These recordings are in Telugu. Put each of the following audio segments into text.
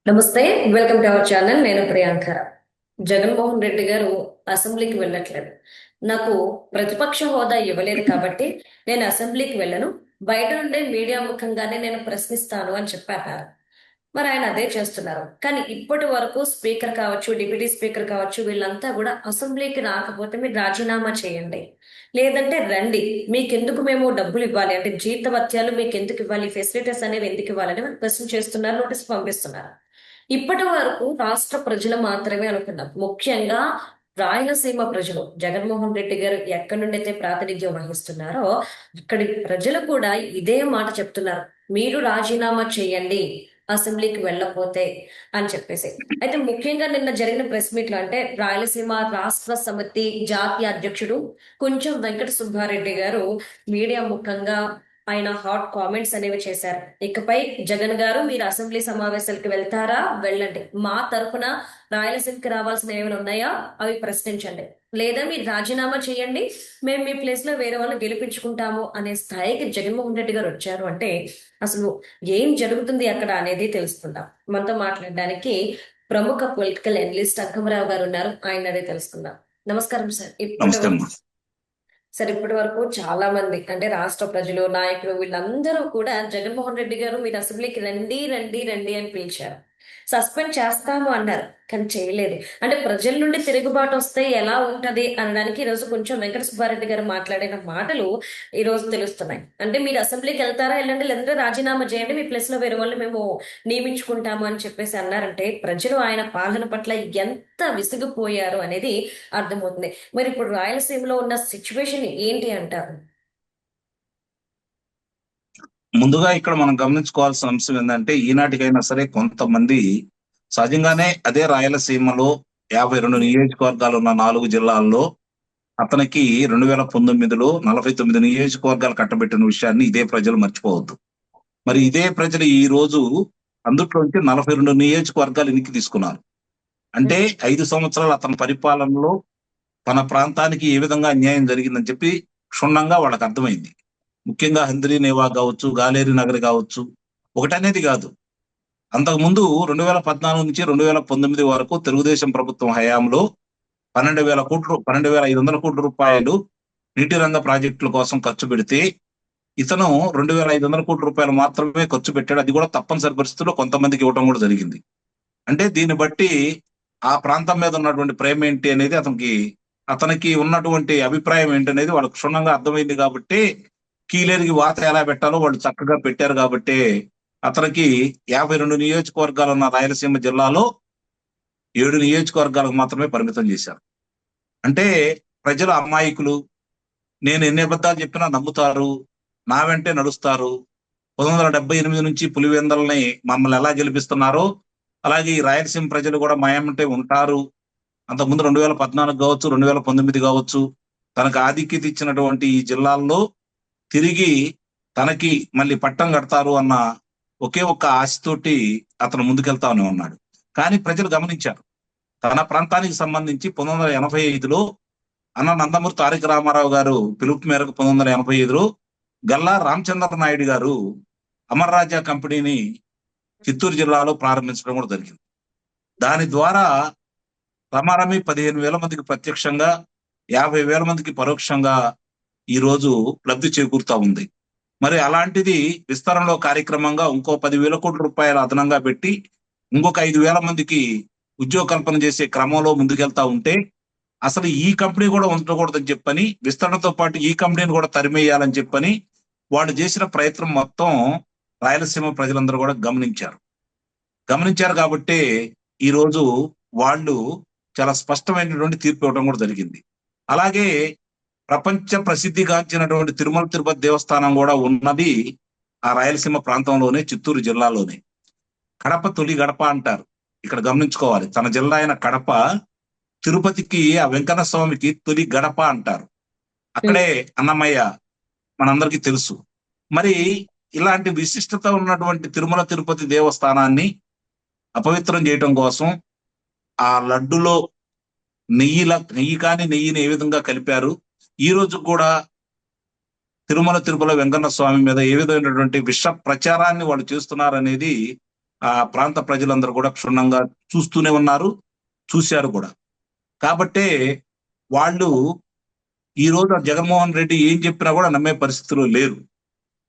నమస్తే. Welcome to our channel. నేను ప్రియాంక. జగన్మోహన్ రెడ్డి గారు అసెంబ్లీకి వెళ్ళట్లేదు. నాకు ప్రతిపక్ష హోదా ఇవ్వలేదు కాబట్టి నేను అసెంబ్లీకి వెళ్ళను. బయట నుండే మీడియా ముఖంగానే నేను ప్రశ్నిస్తాను అని చెప్పారు. మరి ఆయన అదే చేస్తున్నారు. కానీ ఇప్పటి వరకు స్పీకర్ కావచ్చు, డిప్యూటీ స్పీకర్ కావచ్చు, వీళ్ళంతా కూడా అసెంబ్లీకి రాకపోతే మీరు రాజీనామా చేయండి. లేదంటే రండి. మీకెందుకు మేము డబ్బులు ఇవ్వాలి అంటే జీతభత్యాలు మీకు ఎందుకు ఇవ్వాలి, ఫెసిలిటీస్ అనేవి ఎందుకు ఇవ్వాలని క్వశ్చన్ చేస్తున్నారు, నోటీస్ పంపిస్తున్నారు. ఇప్పటి వరకు రాష్ట్ర ప్రజలు మాత్రమే అనుకున్నాం. ముఖ్యంగా రాయలసీమ ప్రజలు జగన్మోహన్ రెడ్డి గారు ఎక్కడి నుండి అయితే ప్రాతినిధ్యం వహిస్తున్నారో అక్కడి ప్రజలు కూడా ఇదే మాట చెప్తున్నారు. మీరు రాజీనామా చేయండి అసెంబ్లీకి వెళ్ళకపోతే అని చెప్పేసి. అయితే ముఖ్యంగా నిన్న జరిగిన ప్రెస్ మీట్ లో అంటే రాయలసీమ రాష్ట్ర సమితి జాతీయ అధ్యక్షుడు కొంచెం వెంకట సుబ్బారెడ్డి గారు మీడియా ముఖంగా ఆయన హాట్ కామెంట్స్ అనేవి చేశారు. ఇకపై జగన్ గారు మీరు అసెంబ్లీ సమావేశాలకు వెళ్తారా? వెళ్ళండి. మా తరఫున రాయలసీమకి రావాల్సిన ఏమైనా ఉన్నాయా అవి ప్రశ్నించండి. లేదా మీరు రాజీనామా చేయండి, మేము మీ ప్లేస్ లో వేరే వాళ్ళని గెలిపించుకుంటాము అనే స్థాయికి జగన్మోహన్ రెడ్డి గారు వచ్చారు అంటే అసలు ఏం జరుగుతుంది అక్కడ అనేది తెలుసుకుందాం. మనతో మాట్లాడడానికి ప్రముఖ పొలిటికల్ అనలిస్ట్ అక్కమరావు గారు ఉన్నారు. ఆయన అదే తెలుసుకుందాం. నమస్కారం సార్. నమస్తే అమ్మా. సరే, ఇప్పటి వరకు చాలా మంది అంటే రాష్ట్ర ప్రజలు, నాయకులు వీళ్ళందరూ కూడా జగన్మోహన్ రెడ్డి గారు మీరు అసెంబ్లీకి రండి రండి రండి అని పిలిచారు. సస్పెండ్ చేస్తాము అన్నారు, కానీ చేయలేదు. అంటే ప్రజల నుండి తిరుగుబాటు వస్తే ఎలా ఉంటది అనడానికి ఈ రోజు కొంచెం వెంకట సుబ్బారెడ్డి గారు మాట్లాడిన మాటలు ఈ రోజు తెలుస్తున్నాయి. అంటే మీరు అసెంబ్లీకి వెళ్తారా వెళ్ళండి, లేదంటే రాజీనామా చేయండి, మీ ప్లేస్ లో వేరే వాళ్ళు మేము నియమించుకుంటాము అని చెప్పేసి అన్నారంటే ప్రజలు ఆయన పాలన పట్ల ఎంత విసిగిపోయారు అనేది అర్థమవుతుంది. మరి ఇప్పుడు రాయలసీమలో ఉన్న సిచ్యువేషన్ ఏంటి అంటారు? ముందుగా ఇక్కడ మనం గమనించుకోవాల్సిన అంశం ఏంటంటే ఈనాటికైనా సరే కొంతమంది సహజంగానే అదే రాయలసీమలో 52 నియోజకవర్గాలు ఉన్న 4 జిల్లాల్లో అతనికి 2019లో 49 నియోజకవర్గాలు కట్టబెట్టిన విషయాన్ని ఇదే ప్రజలు మర్చిపోవద్దు. మరి ఇదే ప్రజలు ఈ రోజు అందుట్లోంచి 42 నియోజకవర్గాలు ఎన్నిక తీసుకున్నారు. అంటే 5 సంవత్సరాలు అతని పరిపాలనలో తన ప్రాంతానికి ఏ విధంగా అన్యాయం జరిగిందని చెప్పి క్షుణ్ణంగా వాళ్ళకి అర్థమైంది. ముఖ్యంగా హంద్రీ నేవా కావచ్చు, గాలేరి నగర్ కావచ్చు, ఒకటనేది కాదు. అంతకుముందు 2014 నుంచి 2019 వరకు తెలుగుదేశం ప్రభుత్వం హయాంలో 12,500 రూపాయలు నీటి రంగ ప్రాజెక్టుల కోసం ఖర్చు పెడితే ఇతను 2,500 రూపాయలు మాత్రమే ఖర్చు పెట్టాడు. అది కూడా తప్పనిసరి పరిస్థితుల్లో కొంతమందికి ఇవ్వడం కూడా జరిగింది. అంటే దీన్ని బట్టి ఆ ప్రాంతం మీద ఉన్నటువంటి ప్రేమ ఏంటి అనేది అతనికి ఉన్నటువంటి అభిప్రాయం ఏంటనేది వాళ్ళకి క్షుణ్ణంగా అర్థమైంది కాబట్టి కీలేరికి వాత ఎలా పెట్టాలో వాళ్ళు చక్కగా పెట్టారు కాబట్టి అతనికి 52 నియోజకవర్గాలు ఉన్న రాయలసీమ జిల్లాలో 7 నియోజకవర్గాలకు మాత్రమే పరిమితం చేశారు. అంటే ప్రజలు అమాయకులు, నేను ఎన్ని అబద్ధాలు చెప్పినా నమ్ముతారు, నా వెంటే నడుస్తారు. 1978 నుంచి పులివెందల్ని మమ్మల్ని ఎలా గెలిపిస్తున్నారో అలాగే ఈ రాయలసీమ ప్రజలు కూడా మా వెంటే ఉంటారు. అంతకుముందు 2014 కావచ్చు, 2019 కావచ్చు, తనకు ఆధిక్యత ఇచ్చినటువంటి ఈ జిల్లాల్లో తిరిగి తనకి మళ్ళీ పట్టం కడతారు అన్న ఒకే ఒక్క ఆశతోటి అతను ముందుకెళ్తానే ఉన్నాడు. కానీ ప్రజలు గమనించారు, తన ప్రాంతానికి సంబంధించి 1985లో అన్న నందమూరి తారక రామారావు గారు పిలుపు మేరకు 1985లో గల్లా రామచంద్ర నాయుడు గారు అమర్ రాజా కంపెనీని చిత్తూరు జిల్లాలో ప్రారంభించడం కూడా జరిగింది. దాని ద్వారా రమారమి 15,000 మందికి ప్రత్యక్షంగా, 50,000 మందికి పరోక్షంగా ఈ రోజు లబ్ధి చేకూరుతా ఉంది. మరి అలాంటిది విస్తరణలో కార్యక్రమంగా ఇంకో 10,000 కోట్ల రూపాయలు అదనంగా పెట్టి ఇంకొక 5,000 మందికి ఉద్యోగ కల్పన చేసే క్రమంలో ముందుకెళ్తా ఉంటే అసలు ఈ కంపెనీ కూడా ఉండకూడదని చెప్పని, విస్తరణతో పాటు ఈ కంపెనీని కూడా తరిమేయాలని చెప్పని వాళ్ళు చేసిన ప్రయత్నం మొత్తం రాయలసీమ ప్రజలందరూ కూడా గమనించారు కాబట్టి ఈ రోజు వాళ్ళు చాలా స్పష్టమైనటువంటి తీర్పు ఇవ్వడం కూడా జరిగింది. అలాగే ప్రపంచ ప్రసిద్ధిగాంచినటువంటి తిరుమల తిరుపతి దేవస్థానం కూడా ఉన్నది ఆ రాయలసీమ ప్రాంతంలోనే, చిత్తూరు జిల్లాలోనే. కడప తొలి గడప అంటారు. ఇక్కడ గమనించుకోవాలి, తన జిల్లా అయిన కడప తిరుపతికి ఆ వెంకన్న స్వామికి తొలి గడప అంటారు. అక్కడే అన్నమయ్య మనందరికీ తెలుసు. మరి ఇలాంటి విశిష్టత ఉన్నటువంటి తిరుమల తిరుపతి దేవస్థానాన్ని అపవిత్రం చేయటం కోసం ఆ లడ్డులో నెయ్యి కాని నెయ్యిని ఏ విధంగా కలిపారు, ఈ రోజు కూడా తిరుమల తిరుపతి వెంకన్న స్వామి మీద ఏ విధమైనటువంటి విష ప్రచారాన్ని వాళ్ళు చేస్తున్నారనేది ఆ ప్రాంత ప్రజలందరూ కూడా క్షుణ్ణంగా చూస్తూనే ఉన్నారు, చూశారు కూడా. కాబట్టే వాళ్ళు ఈ రోజు ఆ జగన్మోహన్ రెడ్డి ఏం చెప్పినా కూడా నమ్మే పరిస్థితిలో లేరు.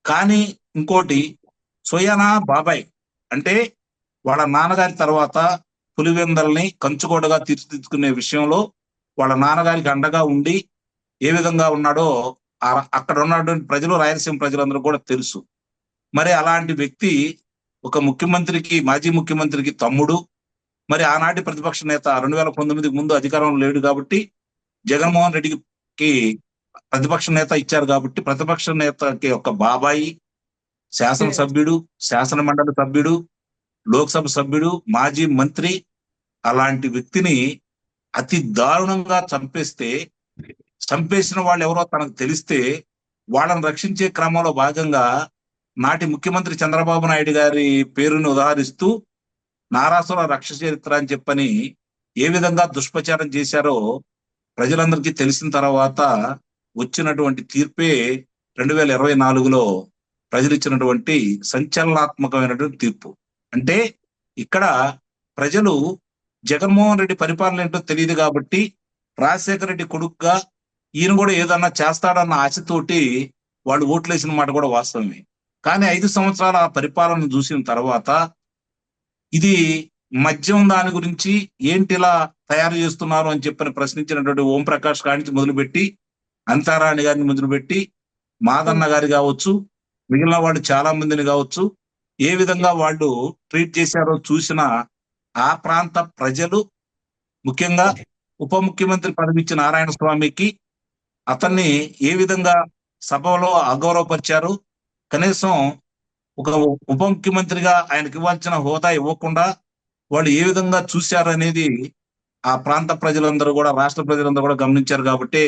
కానీ ఇంకోటి, సోయానా బాబాయ్ అంటే వాళ్ళ నాన్నగారి తర్వాత పులివెందల్ని కంచుకోటగా తీర్చిదిద్దుకునే విషయంలో వాళ్ళ నాన్నగారికి అండగా ఉండి ఏ విధంగా ఉన్నాడో అక్కడ ఉన్నటువంటి ప్రజలు, రాయలసీమ ప్రజలందరూ కూడా తెలుసు. మరి అలాంటి వ్యక్తి ఒక ముఖ్యమంత్రికి, మాజీ ముఖ్యమంత్రికి తమ్ముడు. మరి ఆనాటి ప్రతిపక్ష నేత 2019కి ముందు అధికారంలో లేడు కాబట్టి జగన్మోహన్ రెడ్డికి ప్రతిపక్ష నేత ఇచ్చారు కాబట్టి ప్రతిపక్ష నేతకి ఒక బాబాయి, శాసనసభ్యుడు, శాసన మండలి సభ్యుడు, లోక్సభ సభ్యుడు, మాజీ మంత్రి, అలాంటి వ్యక్తిని అతి దారుణంగా చంపేసిన వాళ్ళు ఎవరో తనకు తెలిస్తే వాళ్ళని రక్షించే క్రమంలో భాగంగా నాటి ముఖ్యమంత్రి చంద్రబాబు నాయుడు గారి పేరును ఉదాహరిస్తూ నారాసుర రక్ష చరిత్ర అని చెప్పని ఏ విధంగా దుష్ప్రచారం చేశారో ప్రజలందరికీ తెలిసిన తర్వాత వచ్చినటువంటి తీర్పే 2024లో ప్రజలు ఇచ్చినటువంటి సంచలనాత్మకమైనటువంటి తీర్పు. అంటే ఇక్కడ ప్రజలు జగన్మోహన్ రెడ్డి పరిపాలన ఏంటో తెలియదు కాబట్టి రాజశేఖర రెడ్డి కొడుకుగా ఈయన కూడా ఏదన్నా చేస్తాడన్న ఆశతోటి వాళ్ళు ఓట్లేసిన మాట కూడా వాస్తవమే. కానీ 5 సంవత్సరాల పరిపాలన చూసిన తర్వాత ఇది మద్యం దాని గురించి ఏంటి ఇలా తయారు చేస్తున్నారు అని చెప్పని ప్రశ్నించినటువంటి ఓంప్రకాష్ కానించి మొదలుపెట్టి, అంతారాణి గారిని మొదలుపెట్టి, మాదన్న గారి కావచ్చు, మిగిలిన వాళ్ళు చాలా మందిని కావచ్చు, ఏ విధంగా వాళ్ళు ట్రీట్ చేశారో చూసిన ఆ ప్రాంత ప్రజలు, ముఖ్యంగా ఉప ముఖ్యమంత్రి పదవి ఇచ్చిన నారాయణ స్వామికి అతన్ని ఏ విధంగా సభలో అగౌరవపరిచారు, కనీసం ఒక ఉప ముఖ్యమంత్రిగా ఆయనకి ఇవ్వాల్సిన హోదా ఇవ్వకుండా వాళ్ళు ఏ విధంగా చూశారు అనేది ఆ ప్రాంత ప్రజలందరూ కూడా, రాష్ట్ర ప్రజలందరూ కూడా గమనించారు. కాబట్టి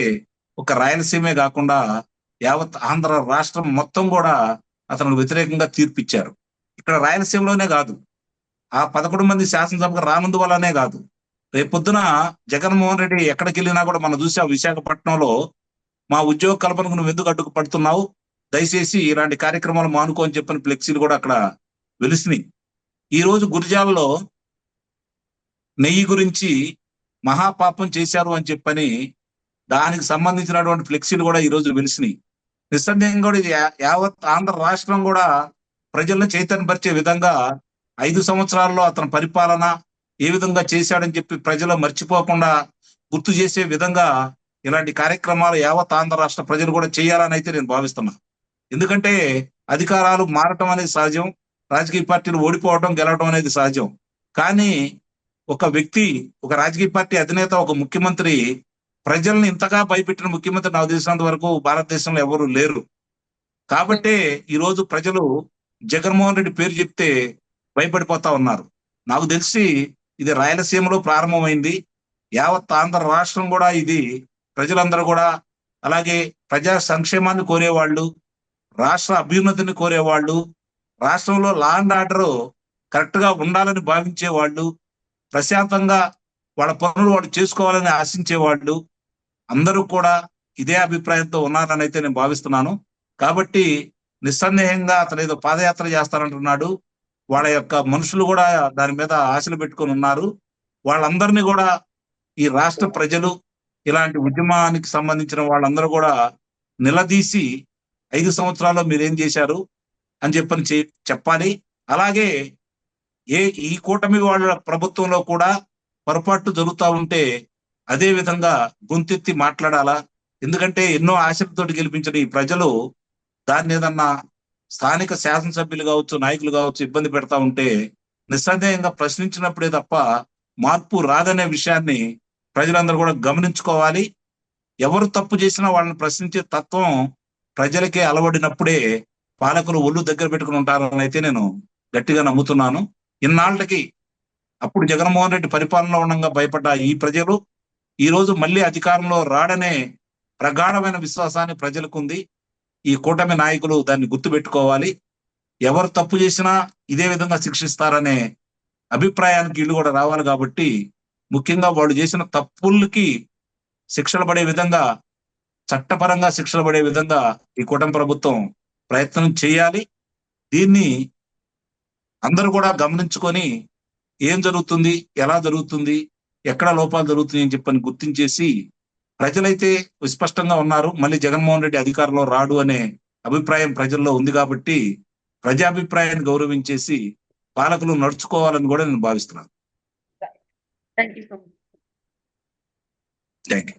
ఒక రాయలసీమే కాకుండా యావత్ ఆంధ్ర రాష్ట్రం మొత్తం కూడా అతనికి వ్యతిరేకంగా తీర్పిచ్చారు. ఇక్కడ రాయలసీమలోనే కాదు, ఆ 11 మంది శాసనసభకు రానందు వల్లనే కాదు, రేపొద్దున జగన్మోహన్ రెడ్డి ఎక్కడికి వెళ్ళినా కూడా మనం చూసాం. విశాఖపట్నంలో మా ఉద్యోగ కల్పనకు నువ్వు ఎందుకు అడ్డుకు పడుతున్నావు, దయచేసి ఇలాంటి కార్యక్రమాలు మానుకో అని చెప్పిన ఫ్లెక్సీలు కూడా అక్కడ వెలిసినాయి. ఈ రోజు గురిజాలలో నెయ్యి గురించి మహాపాపం చేశారు అని చెప్పని దానికి సంబంధించినటువంటి ఫ్లెక్సీలు కూడా ఈ రోజు వెలిసినాయి. నిస్సందేహంగా కూడా ఇది యావత్ ఆంధ్ర రాష్ట్రం కూడా ప్రజలను చైతన్యపరిచే విధంగా 5 సంవత్సరాల్లో అతని పరిపాలన ఏ విధంగా చేశాడని చెప్పి ప్రజలు మర్చిపోకుండా గుర్తు చేసే విధంగా ఇలాంటి కార్యక్రమాలు యావత్ ఆంధ్ర రాష్ట్ర ప్రజలు కూడా చేయాలని అయితే నేను భావిస్తున్నా. ఎందుకంటే అధికారాలు మారటం అనేది సహజం, రాజకీయ పార్టీలు ఓడిపోవడం, గెలవడం అనేది సహజం. కానీ ఒక వ్యక్తి, ఒక రాజకీయ పార్టీ అధినేత, ఒక ముఖ్యమంత్రి ప్రజల్ని ఇంతగా భయపెట్టిన ముఖ్యమంత్రి నాకు తెలిసినంత వరకు భారతదేశంలో ఎవరు లేరు. కాబట్టే ఈ రోజు ప్రజలు జగన్మోహన్ రెడ్డి పేరు చెప్తే భయపడిపోతా ఉన్నారు. నాకు తెలిసి ఇది రాయలసీమలో ప్రారంభమైంది, యావత్ ఆంధ్ర రాష్ట్రం కూడా ఇది ప్రజలందరూ కూడా, అలాగే ప్రజా సంక్షేమాన్ని కోరేవాళ్ళు, రాష్ట్ర అభ్యున్నతిని కోరేవాళ్ళు, రాష్ట్రంలో లా అండ్ ఆర్డర్ కరెక్ట్ గా ఉండాలని భావించే వాళ్ళు, ప్రశాంతంగా వాళ్ళ పనులు వాళ్ళు చేసుకోవాలని ఆశించే వాళ్ళు అందరూ కూడా ఇదే అభిప్రాయంతో ఉన్నారని అయితే నేను భావిస్తున్నాను. కాబట్టి నిస్సందేహంగా అతను ఏదో పాదయాత్ర చేస్తానంటున్నాడు, వాళ్ళ యొక్క మనుషులు కూడా దాని మీద ఆశలు పెట్టుకొని ఉన్నారు. వాళ్ళందరినీ కూడా ఈ రాష్ట్ర ప్రజలు, ఇలాంటి ఉద్యమానికి సంబంధించిన వాళ్ళందరూ కూడా నిలదీసి 5 సంవత్సరాల్లో మీరేం చేశారు అని చెప్పని చెప్పాలి. అలాగే ఈ కూటమి వాళ్ళ ప్రభుత్వంలో కూడా పొరపాట్లు జరుగుతూ ఉంటే అదే విధంగా గొంతెత్తి మాట్లాడాలా. ఎందుకంటే ఎన్నో ఆశలతోటి గెలిపించిన ఈ ప్రజలు దాన్ని ఏదన్నా స్థానిక శాసనసభ్యులు కావచ్చు, నాయకులు కావచ్చు ఇబ్బంది పెడతా ఉంటే నిస్సందేహంగా ప్రశ్నించినప్పుడే తప్ప మార్పు రాదనే విషయాన్ని ప్రజలందరూ కూడా గమనించుకోవాలి. ఎవరు తప్పు చేసినా వాళ్ళని ప్రశ్నించే తత్వం ప్రజలకే అలవడినప్పుడే పాలకులు ఒళ్ళు దగ్గర పెట్టుకుని ఉంటారని అయితే నేను గట్టిగా నమ్ముతున్నాను. ఇన్నాళ్ళకి అప్పుడు జగన్మోహన్ రెడ్డి పరిపాలనలో ఉండగా భయపడ్డ ఈ ప్రజలు ఈ రోజు మళ్ళీ అధికారంలో రాడనే ప్రగాఢమైన విశ్వాసాన్ని ప్రజలకు ఉంది. ఈ కూటమి నాయకులు దాన్ని గుర్తుపెట్టుకోవాలి. ఎవరు తప్పు చేసినా ఇదే విధంగా శిక్షిస్తారనే అభిప్రాయానికి వీళ్ళు కూడా రావాలి. కాబట్టి ముఖ్యంగా వాళ్ళు చేసిన తప్పులకి శిక్షలు పడే విధంగా, చట్టపరంగా శిక్షలు పడే విధంగా ఈ కూటమి ప్రభుత్వం ప్రయత్నం చేయాలి. దీన్ని అందరూ కూడా గమనించుకొని ఏం జరుగుతుంది, ఎలా జరుగుతుంది, ఎక్కడ లోపాలు జరుగుతున్నాయి అని చెప్పని గుర్తించేసి, ప్రజలైతే విస్పష్టంగా ఉన్నారు. మళ్ళీ జగన్మోహన్ రెడ్డి అధికారంలో రాడు అనే అభిప్రాయం ప్రజల్లో ఉంది కాబట్టి ప్రజాభిప్రాయాన్ని గౌరవించేసి పాలకులు నడుచుకోవాలని కూడా నేను భావిస్తున్నాను. Thank you so much. Thank you.